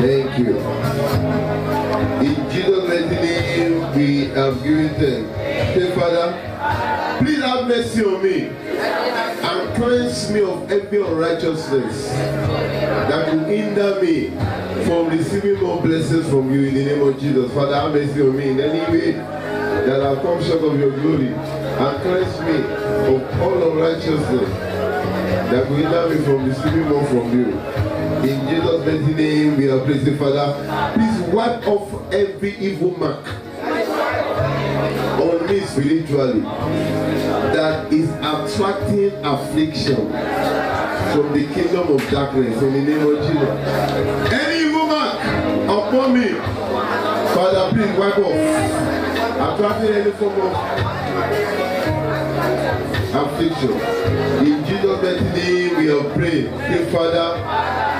Thank you. In Jesus' mighty name, we have given thanks. Say, Father, please have mercy on me and cleanse me of every unrighteousness that will hinder me from receiving more blessings from you in the name of Jesus. Father, have mercy on me in any way that I come short of your glory and cleanse me of all unrighteousness that will hinder me from receiving more from you. In Jesus' mighty name, we are praising, Father. Please wipe off every evil mark on me spiritually that is attracting affliction from the kingdom of darkness in the name of Jesus. Any evil mark upon me, Father, please wipe off, attracting any form of affliction. In Jesus' mighty name, we are praying. Say, Father,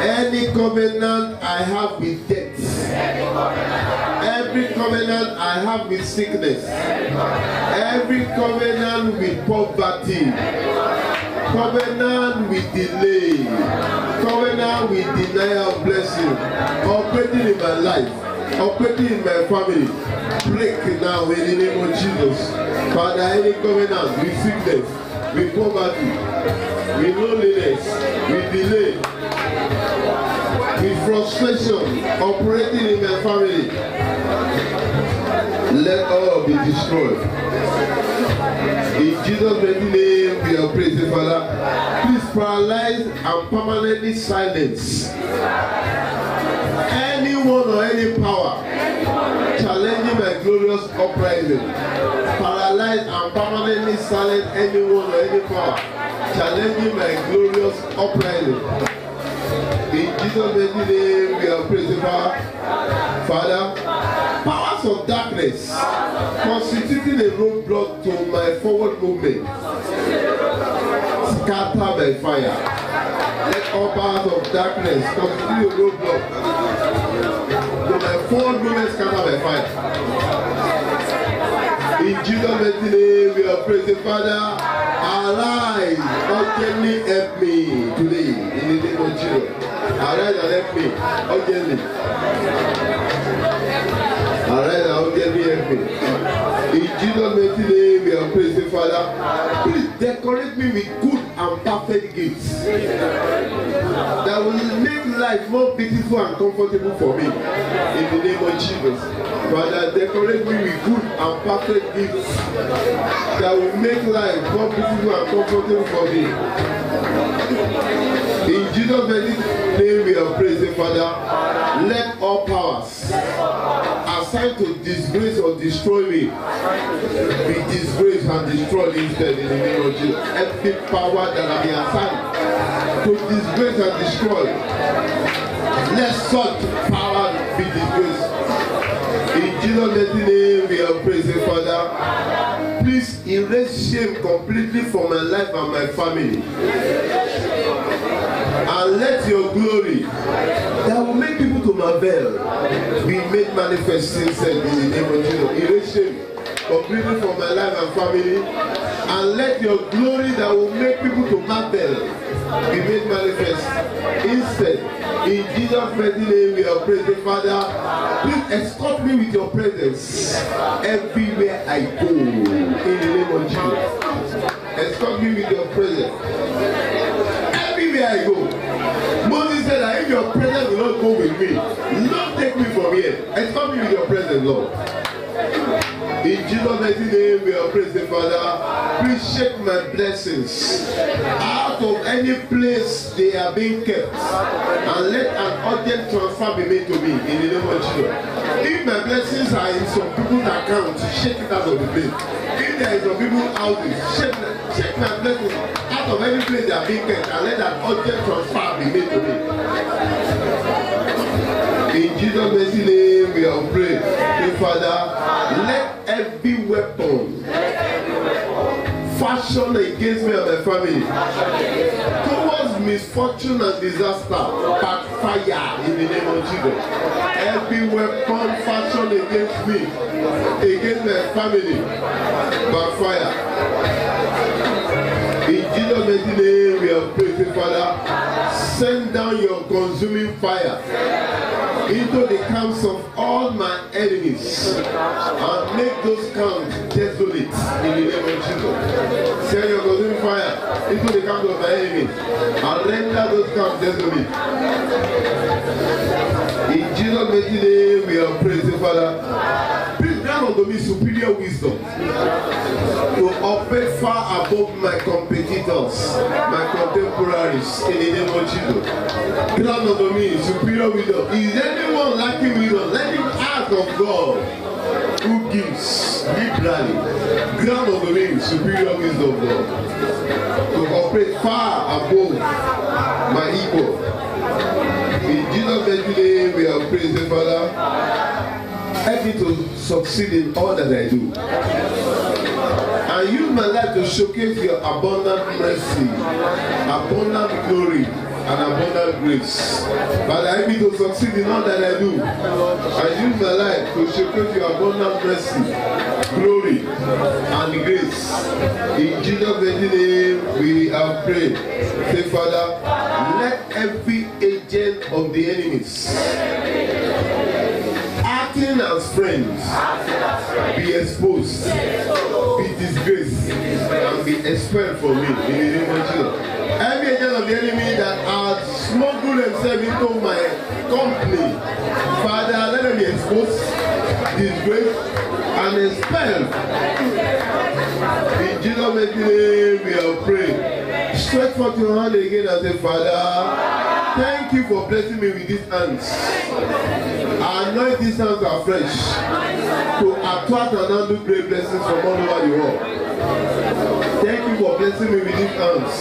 any covenant I have with death, every covenant I have with sickness, every covenant with poverty, covenant with delay, covenant with denial of blessing, operating in my life, operating in my family, break now in the name of Jesus. Father, any covenant with sickness, with poverty, with loneliness, with delay, with frustration, operating in my family, let all be destroyed. In Jesus' mighty name, we are praising, Father. Please paralyze and permanently silence anyone or any power challenging my glorious uprising. Paralyze and permanently silence anyone or any power challenging my glorious uprising. In Jesus' mighty name, we are praising, Father. Powers of darkness constituting a roadblock to my forward movement, scatter by fire. Let all powers of darkness constitute a roadblock to my forward movement, scatter by fire. In Jesus' mighty name, we are praising, Father. Arise, urgently help me today in the name of Jesus. Arise and help me urgently. Arise and urgently help me. In Jesus' mighty name, we are praising, Father. Please decorate me with good and perfect gifts that will make life more beautiful and comfortable for me. In the name of Jesus. Father, decorate me with good and perfect gifts that will make life more beautiful and comfortable for me. In Jesus' name, we are praising, Father. Let all powers assigned to disgrace or destroy me be disgraced and destroyed instead in the name of Jesus. Every power that I be assigned to disgrace and destroy, let such power be disgraced. In Jesus' name, we are praising, Father. Please erase shame completely from my life and my family. And let your glory that will make people to marvel be made manifest inside in the name of Jesus. Erase shame completely from my life and family. And let your glory that will make people to marvel be made manifest instead. In Jesus' mighty name, we are praising, Father. Please escort me with your presence everywhere I go. In the name of Jesus. Escort me with your presence everywhere I go. Moses said that if your presence will not go with me, Lord, take me from here. Escort me with your presence, Lord. In Jesus' mighty name, we are praising, Father. Please shake my blessings out of any place they are being kept, and let an urgent transfer be made to me in the name of Jesus. If my blessings are in some people's account, shake it out of the place. If there is some people's houses, shake my blessings out of any place they are being kept, and let an urgent transfer be made to me. In Jesus' mighty name, we are praying. Hey, Father, let every weapon fashioned against me and my family towards misfortune and disaster backfire in the name of Jesus. Every weapon fashioned against me, against my family, backfire. In Jesus' mighty name we have prayed, Father. Send down your consuming fire into the camps of all my enemies and make those camps desolate in the name of Jesus. Send your consuming fire into the camps of my enemies and render those camps desolate. In Jesus' mighty name we have prayed, Father. Please grant unto me superior wisdom to operate far above my competitors, my contemporaries, in the name of Jesus. Grant unto me superior wisdom. Is anyone lacking wisdom? Let him ask of God, who gives liberally. Grant unto me superior wisdom, Lord, to operate far above my equal. In Jesus' name we are praising, Father. Help me to succeed in all that I do. And use my life to showcase your abundant mercy, abundant glory, and abundant grace. Father, help me to succeed in all that I do. And use my life to showcase your abundant mercy, glory, and grace. In Jesus' name we have prayed. Say, Father, let every agent of the enemies acting as friends be exposed, be disgraced, and be expelled from me in the name of Jesus. Every agent of the enemy that has smuggled themselves into my company, Father, let them be exposed, disgraced, and expelled. In Jesus' name we have prayed. Stretch forth your hand again and say, Father, thank you for blessing me with these hands. Anoint these hands afresh to attract and handle great blessings from all over the world. Thank you for blessing me with these hands.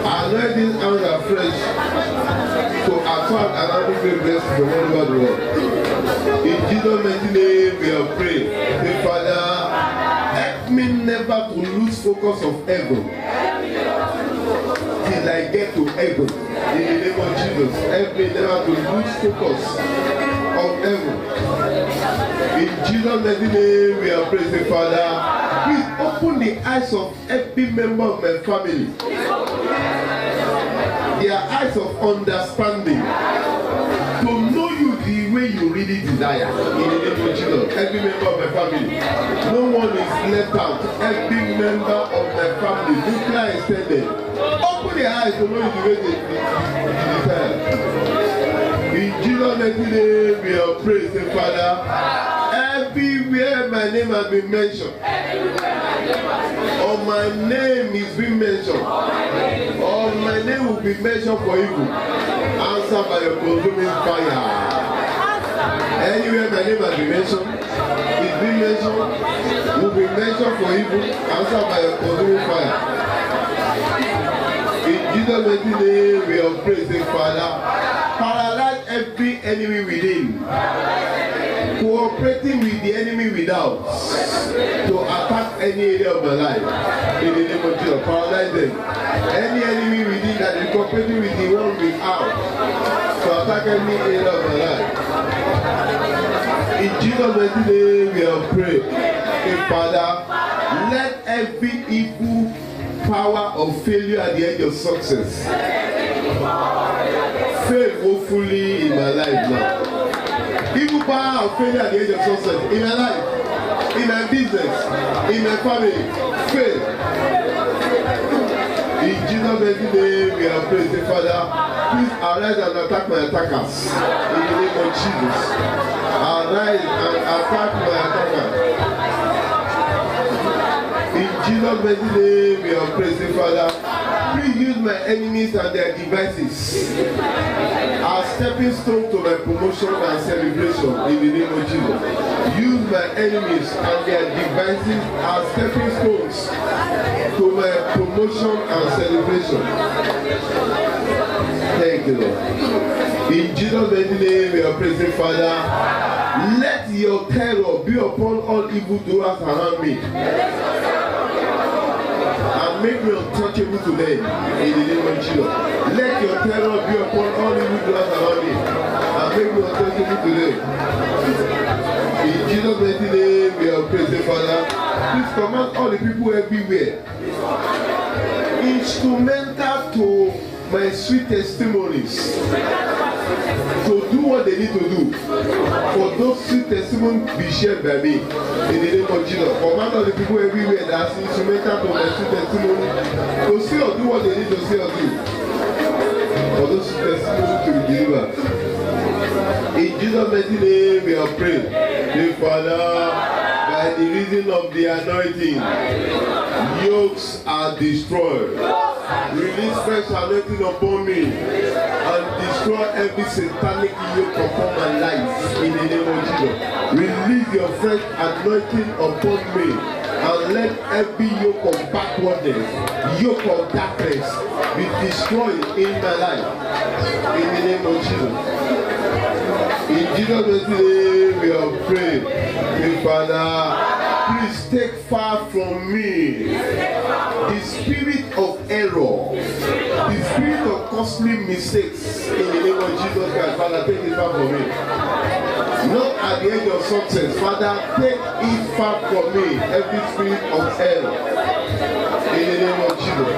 Anoint these hands afresh to attract and handle great blessings from all over the world. In Jesus' mighty name we have prayed. Say, Father, help me never to lose focus of heaven till I get to heaven. In the name of Jesus, help me never to lose focus of heaven. In Jesus' mighty name we are praising, Father. Please open the eyes of every member of my family, their eyes of understanding, to know you the way you really desire. In the name of Jesus, every member of my family, no one is left out. Every member of my family, nuclear extended, open their eyes to know you the way they desire. In Jesus' mighty name we are praising, Father. Everywhere my name has been mentioned, or my name is being mentioned, or my name will be mentioned for evil, answer by your consuming fire. Anywhere my name has been mentioned, is being mentioned, will be mentioned for evil, answer by your consuming fire. In Jesus' mighty name we are praising, Father. Paralyze every enemy within, cooperating with the enemy without, to attack any area of my life. In the name of Jesus, paralyze them. Any enemy within that is cooperating with the one without, to attack any area of my life. In Jesus' mighty name we have prayed. Okay, Father, let every evil power of failure at the edge of success fail woefully in my life now. Evil power of failure at the edge of success in my life, in my business, in my family, fail. In Jesus' mighty name we are praising, Father. Please arise and attack my attackers. In the name of Jesus, arise and attack my attackers. In Jesus' mighty name we are praising, Father. Please use my enemies and their devices as stepping stone to my promotion and celebration in the name of Jesus. Use my enemies and their devices as stepping stones to my promotion and celebration. Thank you, Lord. In Jesus' mighty name we are praising, Father. Let your terror be upon all evildoers around me, and make me untouchable to them in the name of Jesus. Let your terror be upon all evildoers around me, and make me untouchable to them. In Jesus' mighty name we are praising, Father. Please command all the people everywhere in instrumental to my sweet testimonies to do what they need to do for those sweet testimonies be shared by me in the name of Jesus. Command all the people everywhere that's instrumental to my sweet testimony to say or do what they need to say or do for those sweet testimonies to be delivered. In Jesus' mighty name we are praying. Dear Father, by the reason of the anointing, yokes are destroyed. Release fresh anointing upon me and destroy every satanic yoke upon my life in the name of Jesus. Release your fresh anointing upon me and let every yoke of backwardness, yoke of darkness be destroyed in my life in the name of Jesus. In Jesus' name we are praying. Dear Father, please take far from me the spirit of error, the spirit of costly mistakes in the name of Jesus Christ. Father, take it far from me. Not at the edge of success. Father, take it far from me, every spirit of error in the name of Jesus.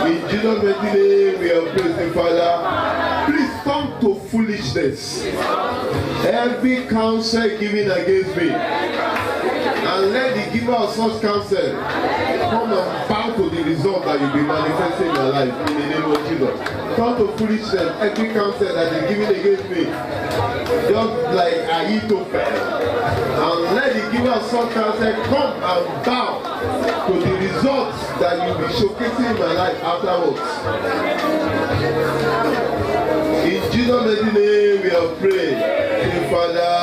In Jesus' name we are praying, Father. Please come to foolishness every counsel given against me, and let the giver of such counsel come and bow to the result that you'll be manifesting in your life in the name of Jesus. Come to foolishness every counsel that is given against me, just like Ahithophel, and let the giver of such counsel come and bow to the results that you'll be showcasing in my life afterwards. In Jesus' name we are praying. Dear Father,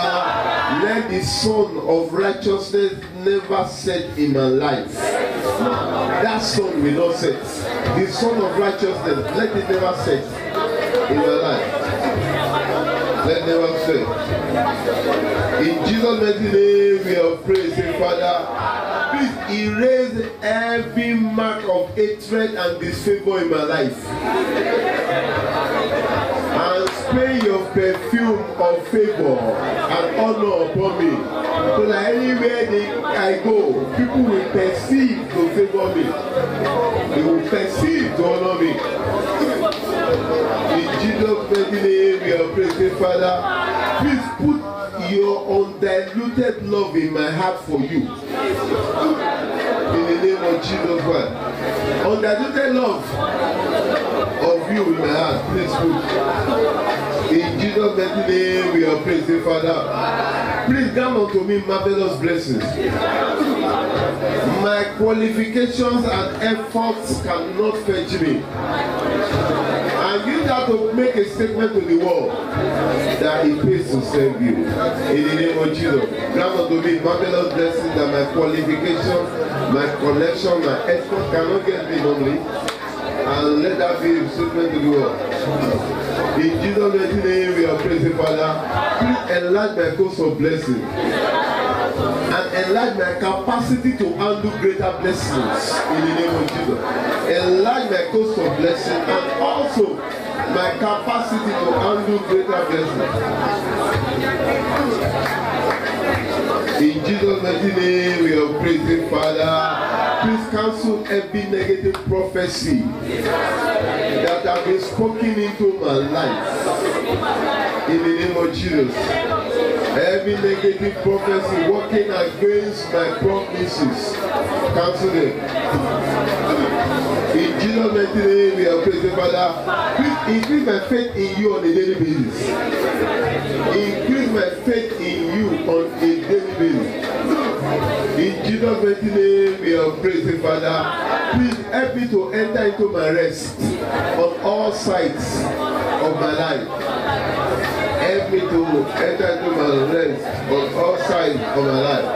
let the sun of righteousness never set in my life. That sun will not set. The sun of righteousness, let it never set in my life. Let it never set. In Jesus' name we are praying. Dear Father, please erase every mark of hatred and disfavor in my life. And spray your perfume of favor and honor upon me, so that anywhere I go, people will perceive to favor me. They will perceive to honor me. In Jesus' name we are praying, Father. Please put your undiluted love in my heart for you. In the name of Jesus Christ. Undiluted love of you in my heart, please put. In Jesus' name we are praying, Father. Please grant unto me marvelous blessings. My qualifications and efforts cannot fetch me. And you have to make a statement to the world that it pays to serve you. In the name of Jesus, grant unto me marvelous blessings that my qualifications, my connection, my effort cannot get me only. And let that be a statement to the world. In Jesus' name we are praising, Father. Please enlarge my course of blessing and enlarge my capacity to handle greater blessings in the name of Jesus. Enlarge my course of blessing and also my capacity to handle greater blessings. In Jesus' name we are praising, Father. Please cancel every negative prophecy that has been spoken into my life. In the name of Jesus. Every negative prophecy working against my promises, cancel them. In Jesus' name we are praising, Father. Please increase my faith in you on a daily basis. Increase my faith in you on a daily basis. In Jesus' name we are praising, Father. Please help me to enter into my rest on all sides of my life. Help me to enter into my rest on all sides of my life.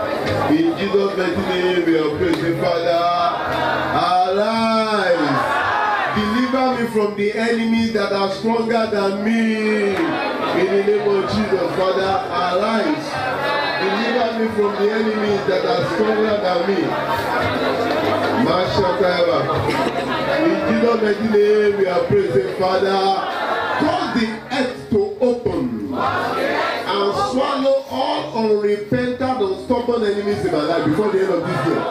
In Jesus' name we are praising, Father. Arise. Deliver me from the enemies that are stronger than me. In the name of Jesus, Father, arise. Deliver me from the enemies that are stronger than me. In Jesus' name we are praising, Father. Cause the earth to open and swallow all unrepentant and stubborn enemies in my life before the end of this year.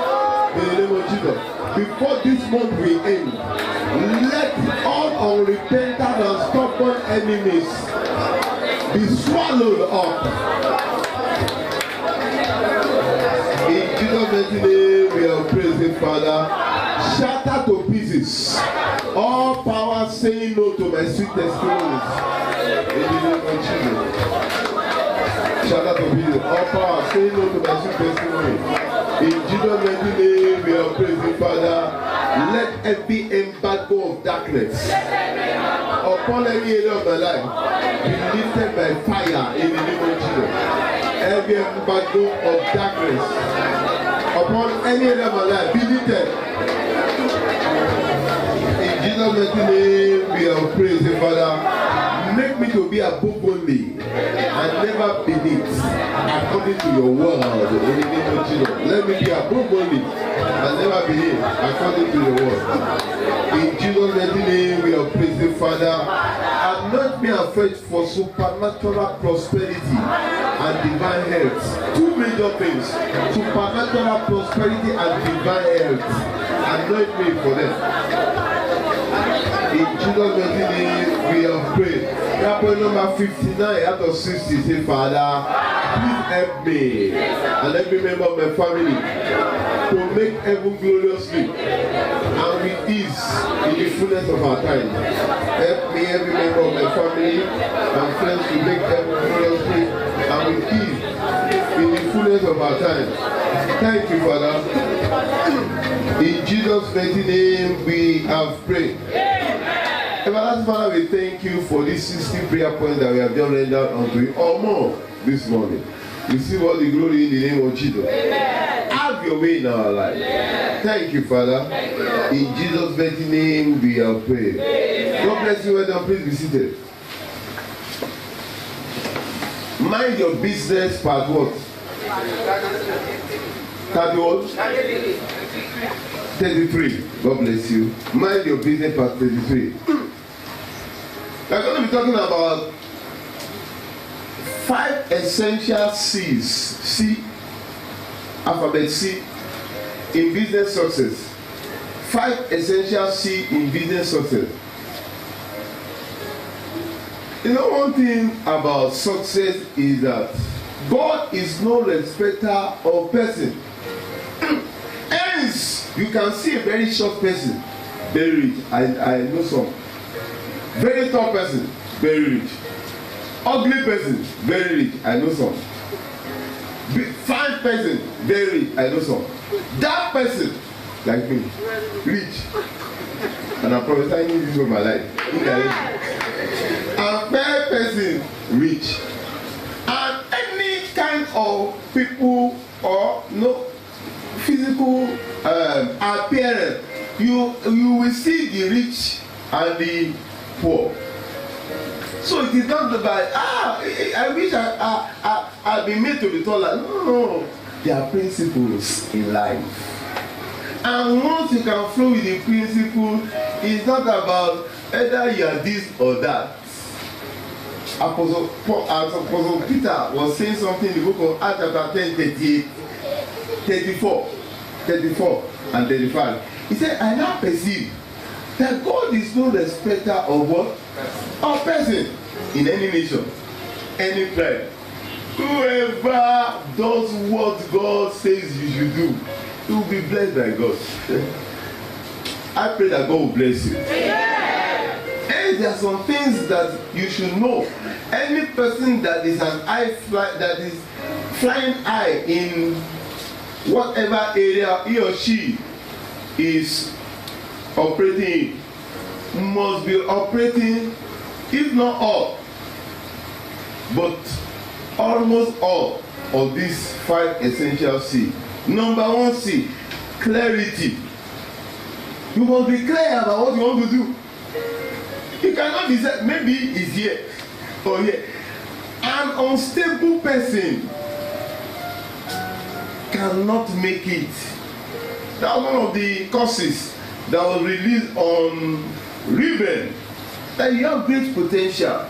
In the name of Jesus. Before this month we end, let all unrepentant and stubborn enemies be swallowed up. In Jesus' name we are praising, Father. Shatter to pieces all power saying no to my sweet testimonies. In the name of Jesus. Shatter to pieces all power saying no to my sweet testimonies. In Jesus' name we are praising, Father. Let every embargo of darkness upon any area of my life be lifted by fire in the name of Jesus. Every embargo of darkness upon any area of my life be lifted. In Jesus' name we are praising, Father. Make me to be above only and never beneath, according to your word. In the name of Jesus. Let me be above only and never beneath, according to your word. In Jesus' name we are praising, Father. Anoint me afresh for supernatural prosperity and divine health. Two major things: supernatural prosperity and divine health. Anoint me for them. In Jesus' name we have prayed. Prayer number 59 out of 60. Say, Father, please help me and every member of my family to make heaven gloriously and with ease in the fullness of our time. Help me, every member of my family and friends, to make heaven gloriously and with ease in the fullness of our time. Thank you, Father. In Jesus' mighty name we have prayed. Everlasting Father, we thank you for these 60 prayer points that we have just rendered unto you, or more, this morning. Receive all the glory in the name of Jesus. Amen. Have your way in our life. Amen. Thank you, Father. Thank you. In Jesus' mighty name we have prayed. Amen. God bless you. Well done. Please be seated. Mind your business, part what? 33. God bless you. Mind your business, part 33. We're going to be talking about 5 essential C's. C, alphabet C, in business success. 5 essential C in business success. You know, one thing about success is that God is no respecter of person. Hence, you can see a very short person, very rich. I know some. Very tall person, very rich. Ugly person, very rich. I know some. Fine person, very rich. I know some. Dark person, like me, rich. And I'm prophesying this for my life. A fair person, rich. And any kind of people or no physical appearance, you will see the rich and the poor. So it is not about I wish I'd been made to be taller. No, there are principles in life, and once you can flow with the principle, it's not about either you are this or that. Apostle Peter was saying something in the book of Acts chapter 10, 38, 34 and 35. He said, I now perceive that God is no respecter of what? Of person in any nation, any tribe. Whoever does what God says you should do, you will be blessed by God. I pray that God will bless you. And there are some things that you should know. Any person that is that is flying high in whatever area he or she is operating must be operating, if not all, but almost all of these 5 essential C. Number 1 C, clarity. You must be clear about what you want to do. You cannot be said, maybe it's here or here. An unstable person cannot make it. That was one of the courses that was released on Reuben, that you have great potential.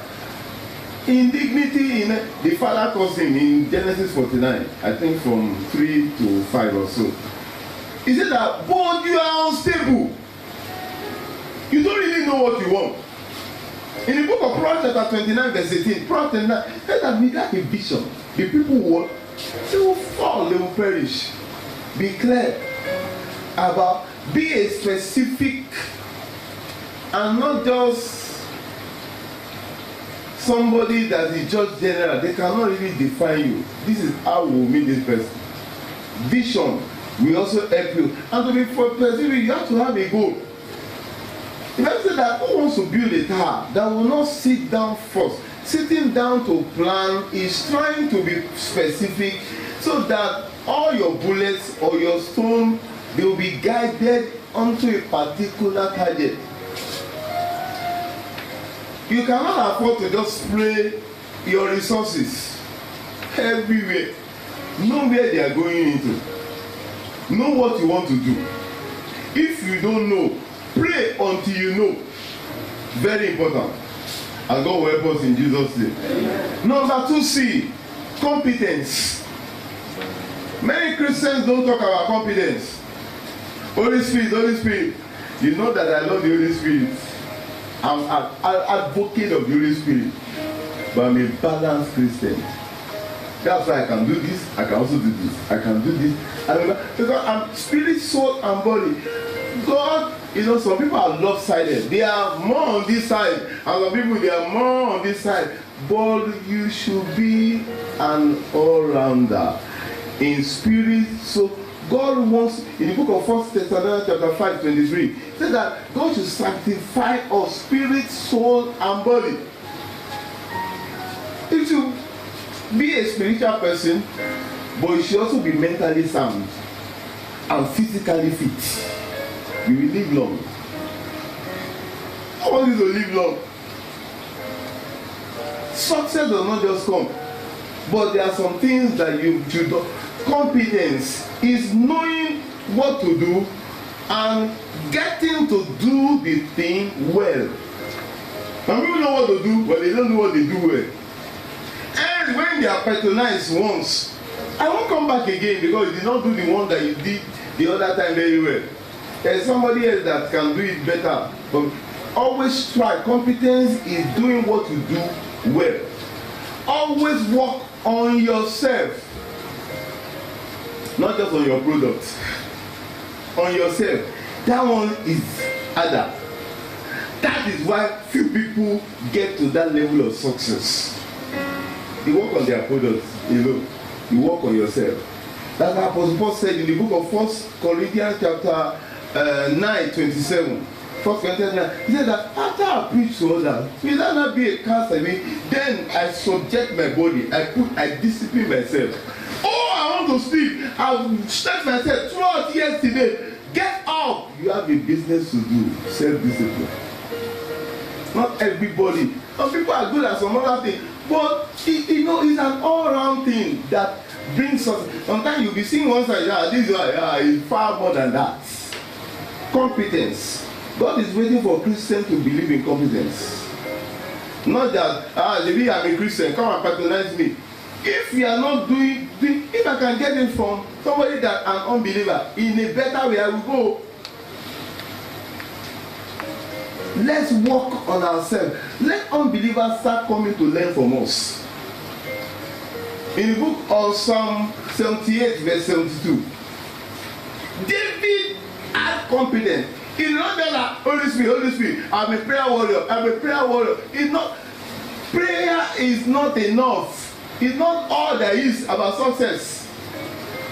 Indignity in the father caused him in Genesis 49, I think from 3 to 5 or so. He said that, but you are unstable. You don't really know what you want. In the book of Proverbs chapter 29 verse 18, Proverbs 29 said that without a vision, the people they will fall, they will perish. Be clear about, be a specific and not just somebody that is just general. They cannot really define you. This is how we will meet this person. Vision will also help you. And to be specific, you have to have a goal. If I say that who wants to build a tower that will not sit down first, sitting down to plan is trying to be specific so that all your bullets or your stone, they will be guided onto a particular target. You cannot afford to just spray your resources everywhere. Know where they are going into. Know what you want to do. If you don't know, pray until you know. Very important. And God will help us in Jesus' name. Amen. Number 2C, competence. Many Christians don't talk about competence. Holy Spirit, Holy Spirit. You know that I love the Holy Spirit. I'm an advocate of the Holy Spirit. But I'm a balanced Christian. That's why I can do this, I can also do this. I can do this. Because I'm spirit, soul, and body. God, some people are lopsided. They are more on this side. And some people, they are more on this side. But you should be an all-rounder. In spirit, so God wants, in the book of 1 Thessalonians chapter 5, 23, it says that God should sanctify us, spirit, soul, and body. It should be a spiritual person, but you should also be mentally sound and physically fit. You will live long. I want you to live long. Success does not just come, but there are some things that you should do. Competence is knowing what to do and getting to do the thing well. Some people know what to do, but they don't know what they do well. And when they are patronized once, I won't come back again because you did not do the one that you did the other time very well. There's somebody else that can do it better. But always try. Competence is doing what you do well. Always work on yourself. Not just on your product. On yourself. That one is harder. That is why few people get to that level of success. They work on their products, you work on yourself. That's what Apostle Paul said in the book of 1 Corinthians chapter 9:27. 1 Corinthians 9. He said that after I preach to others, will that not be a cast away? Then I subject my body. I discipline myself. Oh, I want to sleep. I've stretched myself throughout yesterday. Get up. You have a business to do. Self-discipline. Not everybody. Some people are good at some other thing. But it's an all-round thing that brings us. Sometimes you'll be seeing one side, this is far more than that. Competence. God is waiting for Christians to believe in competence. Not that, maybe I'm a Christian, come and patronize me. If you are not doing, if I can get it from somebody that an unbeliever, in a better way, I will go. Let's work on ourselves. Let unbelievers start coming to learn from us. In the book of Psalm 78, verse 72, David had confidence. It's not that Holy Spirit, I'm a prayer warrior. It's not, prayer is not enough. It's not all there is about success.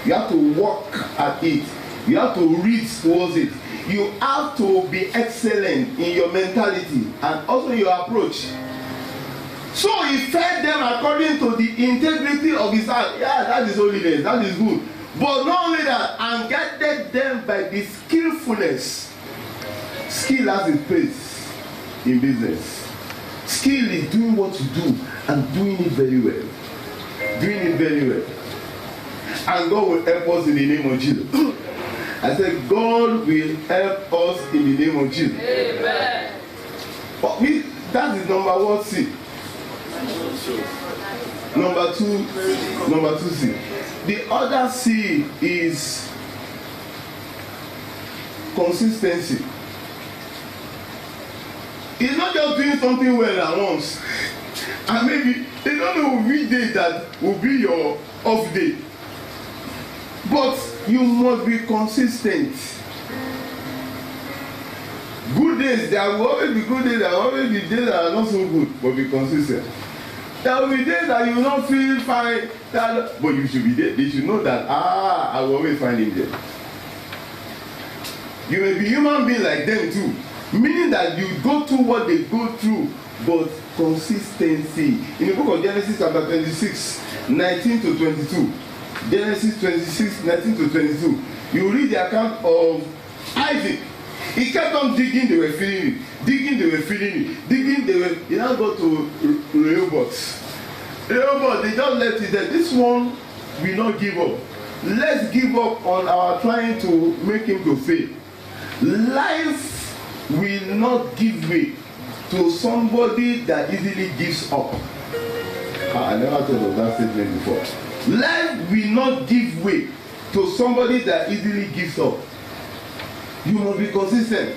You have to work at it. You have to read towards it. You have to be excellent in your mentality and also your approach. So he fed them according to the integrity of his heart. Yeah, that is holiness. That is good. But not only that, and guided them by the skillfulness. Skill has its place in business. Skill is doing what you do and doing it very well. Doing it very well. And God will help us in the name of Jesus. I said, God will help us in the name of Jesus. Amen. But that is number 1C. Number two C. The other C is consistency. It's not just doing something well at once. And maybe they don't know which day that will be your off day. But you must be consistent. Good days, there will always be good days, there will always be days that are not so good, but be consistent. There will be days that you will not feel fine, but you should be there. They should know that, I will always find him there. You may be human being like them too, meaning that you go through what they go through, but consistency. In the book of Genesis chapter 26, 19 to 22, Genesis 26, 19 to 22, you read the account of Isaac. He kept on digging, they were feeding it. Digging, they were feeding it. Digging, they were. He now got to Rehoboth. Rehoboth, they just left it there. This one will not give up. Let's give up on our trying to make him to fail. Life will not give way to somebody that easily gives up. I never thought of that statement before. Life will not give way to somebody that easily gives up. You must be consistent.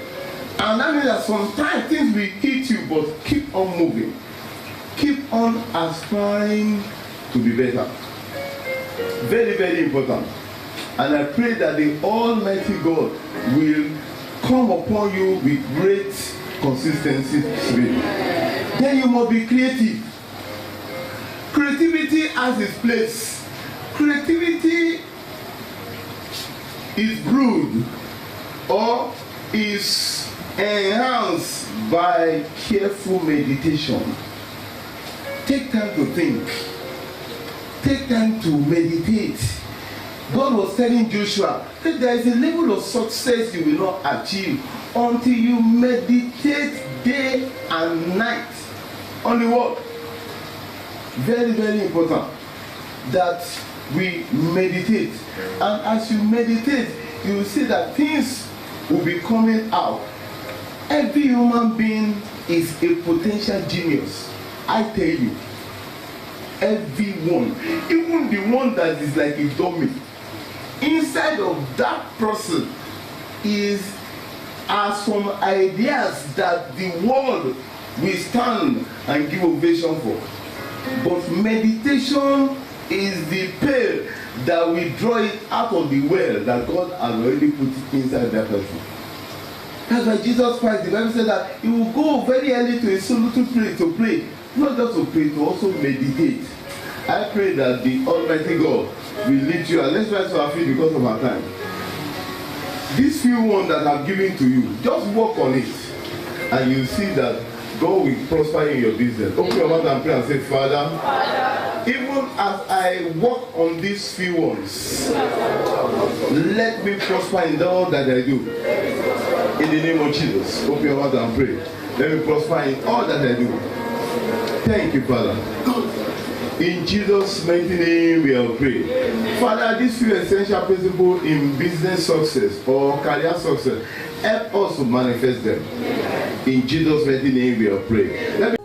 And that means that sometimes things will hit you, but keep on moving. Keep on aspiring to be better. Very, very important. And I pray that the Almighty God will come upon you with great consistency. Then you must be creative. Creativity has its place. Creativity is brewed or is enhanced by careful meditation. Take time to think. Take time to meditate. God was telling Joshua that there is a level of success you will not achieve until you meditate day and night on the word. Very, very important that we meditate. And as you meditate, you will see that things will be coming out. Every human being is a potential genius. I tell you, everyone, even the one that is like a dummy, inside of that person are some ideas that the world will stand and give ovation for. But meditation is the pail that will draw it out of the well that God has already put inside that person. That's why Jesus Christ, the Bible said that he will go very early to a solitary place to pray. Not just to pray, to also meditate. I pray that the Almighty God will lead you. And let's rise to our feet because of our time. These few ones that I've given to you, just work on it. And you'll see that God will prosper in your business. Open your mouth and pray and say, Father, even as I work on these few ones, let me prosper in all that I do. In the name of Jesus. Open your mouth and pray. Let me prosper in all that I do. Thank you, Father. In Jesus' mighty name we have prayed. Father, these few essential principles in business success or career success, help us to manifest them. In Jesus' mighty name we have prayed.